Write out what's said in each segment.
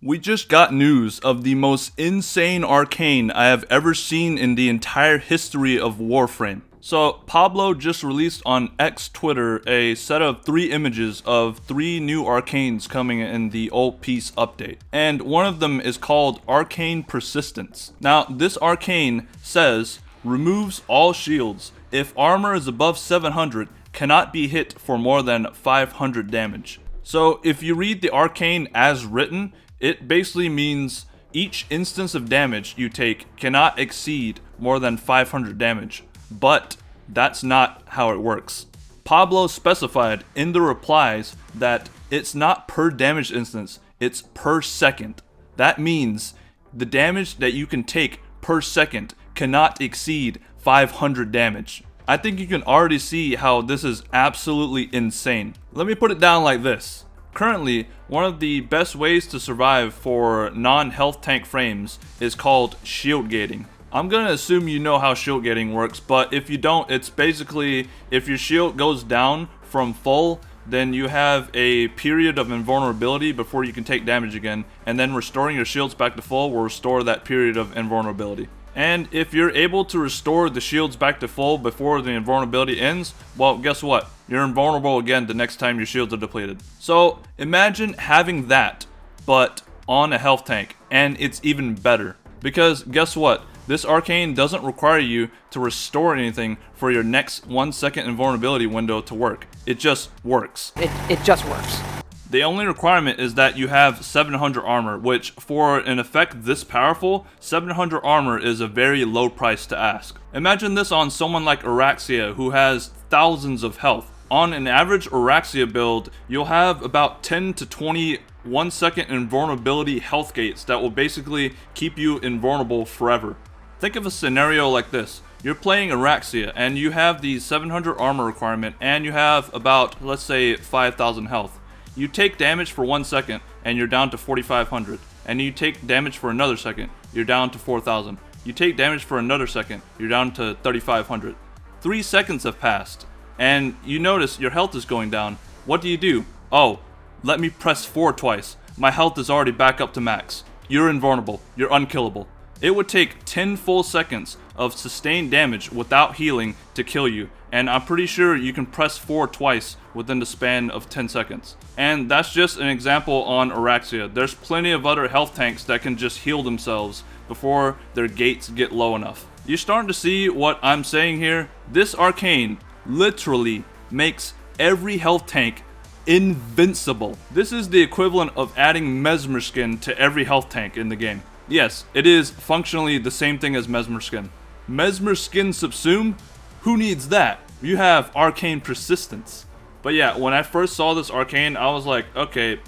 We just got news of the most insane arcane I have ever seen in the entire history of Warframe. So, Pablo just released on X Twitter a set of 3 images of 3 new arcanes coming in the Old Peace update. And one of them is called Arcane Persistence. Now, this arcane says, removes all shields. If armor is above 700, cannot be hit for more than 500 damage. So, if you read the arcane as written, it basically means each instance of damage you take cannot exceed more than 500 damage. But that's not how it works. Pablo specified in the replies that it's not per damage instance, it's per second. That means the damage that you can take per second cannot exceed 500 damage. I think you can already see how this is absolutely insane. Let me put it down like this. Currently, one of the best ways to survive for non-health tank frames is called shield gating. I'm gonna assume you know how shield gating works, but if you don't, it's basically if your shield goes down from full, then you have a period of invulnerability before you can take damage again, and then restoring your shields back to full will restore that period of invulnerability. And if you're able to restore the shields back to full before the invulnerability ends, well, guess what? You're invulnerable again the next time your shields are depleted. So imagine having that, but on a health tank, and it's even better. Because guess what? This arcane doesn't require you to restore anything for your next 1 second invulnerability window to work. It just works. It just works. The only requirement is that you have 700 armor, which for an effect this powerful, 700 armor is a very low price to ask. Imagine this on someone like Araxia who has thousands of health. On an average Araxia build, you'll have about 10 to 20 1 second invulnerability health gates that will basically keep you invulnerable forever. Think of a scenario like this. You're playing Araxia and you have the 700 armor requirement and you have about, let's say, 5,000 health. You take damage for 1 second and you're down to 4,500. And you take damage for another second, you're down to 4,000. You take damage for another second, you're down to 3,500. 3 seconds have passed and you notice your health is going down. What do? Oh, let me press 4 twice. My health is already back up to max. You're invulnerable. You're unkillable. It would take 10 full seconds of sustained damage without healing to kill you, and I'm pretty sure you can press 4 twice within the span of 10 seconds. And that's just an example on Araxia. There's plenty of other health tanks that can just heal themselves before their gates get low enough. You're starting to see what I'm saying here? This arcane literally makes every health tank invincible. This is the equivalent of adding Mesmer skin to every health tank in the game. Yes, it is functionally the same thing as Mesmer skin. Mesmer skin subsume? Who needs that? You have Arcane Persistence. But yeah, when I first saw this arcane, I was like, okay,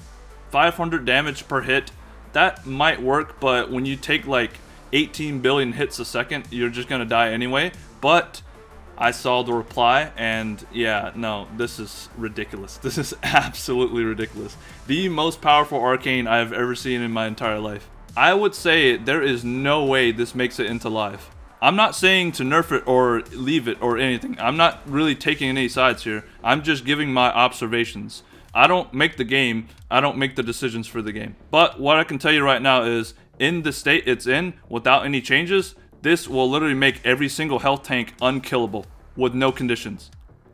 500 damage per hit, that might work, but when you take like 18 billion hits a second, you're just gonna die anyway. But I saw the reply and yeah, no, this is ridiculous. This is absolutely ridiculous. The most powerful arcane I have ever seen in my entire life. I would say there is no way this makes it into live. I'm not saying to nerf it or leave it or anything. I'm not really taking any sides here. I'm just giving my observations. I don't make the game. I don't make the decisions for the game. But what I can tell you right now is in the state it's in, without any changes, this will literally make every single health tank unkillable with no conditions.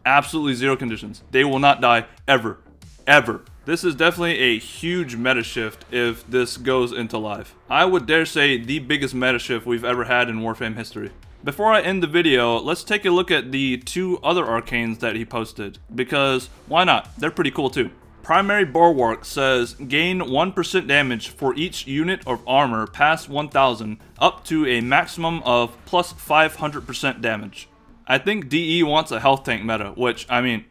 Absolutely 0 conditions. They will not die ever. Ever. This is definitely a huge meta shift if this goes into live. I would dare say the biggest meta shift we've ever had in Warframe history. Before I end the video, let's take a look at the 2 other arcanes that he posted, because why not? They're pretty cool too. Primary Bulwark says gain 1% damage for each unit of armor past 1000 up to a maximum of plus 500% damage. I think DE wants a health tank meta, which, I mean,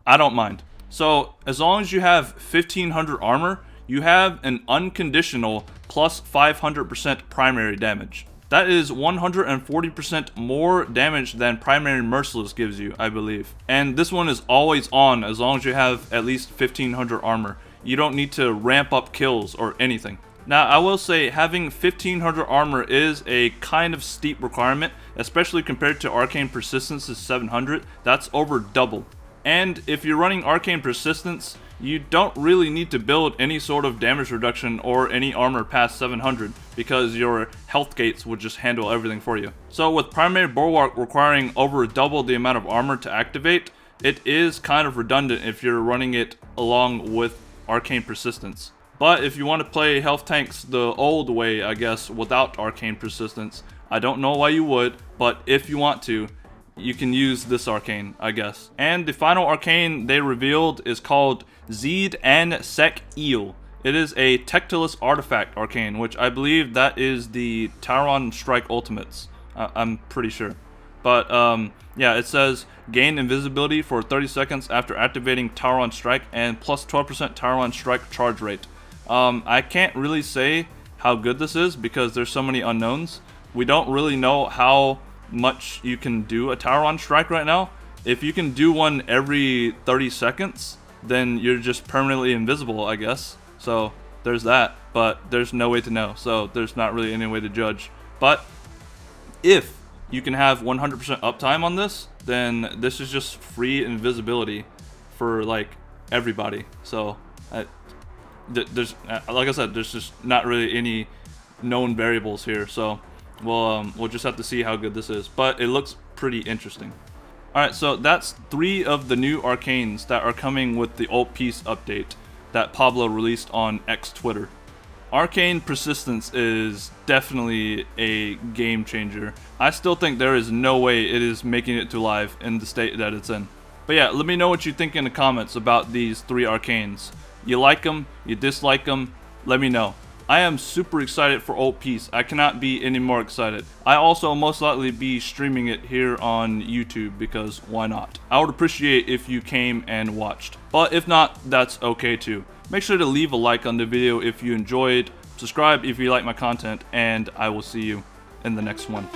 I don't mind. So, as long as you have 1500 armor, you have an unconditional plus 500% primary damage. That is 140% more damage than primary Merciless gives you, I believe. And this one is always on as long as you have at least 1500 armor. You don't need to ramp up kills or anything. Now, I will say having 1500 armor is a kind of steep requirement, especially compared to Arcane Persistence's 700. That's over double. And if you're running Arcane Persistence, you don't really need to build any sort of damage reduction or any armor past 700 because your health gates would just handle everything for you. So with primary Bulwark requiring over double the amount of armor to activate, it is kind of redundant if you're running it along with Arcane Persistence. But if you want to play health tanks the old way, I guess, without Arcane Persistence, I don't know why you would, but if you want to, you can use this arcane, I guess. And the final arcane they revealed is called Zid-an Sek-eel. It is a Tectilus artifact arcane, which I believe that is the Tauron Strike Ultimates. I'm pretty sure. But yeah, it says gain invisibility for 30 seconds after activating Tauron Strike and plus 12% Tauron Strike charge rate. I can't really say how good this is because there's so many unknowns. We don't really know how much you can do a Tauron Strike right now. If you can do one every 30 seconds, then you're just permanently invisible, I guess. So there's that, but there's no way to know. So there's not really any way to judge. But if you can have 100% uptime on this, then this is just free invisibility for like everybody. So there's, like I said, there's just not really any known variables here. So we'll just have to see how good this is. But it looks pretty interesting. Alright, so that's 3 of the new arcanes that are coming with the Ult Peace update that Pablo released on X Twitter. Arcane Persistence is definitely a game changer. I still think there is no way it is making it to live in the state that it's in. But yeah, let me know what you think in the comments about these 3 arcanes. You like them? You dislike them? Let me know. I am super excited for Ult Peace. I cannot be any more excited. I also most likely be streaming it here on YouTube because why not? I would appreciate if you came and watched. But if not, that's okay too. Make sure to leave a like on the video if you enjoyed, subscribe if you like my content, and I will see you in the next one.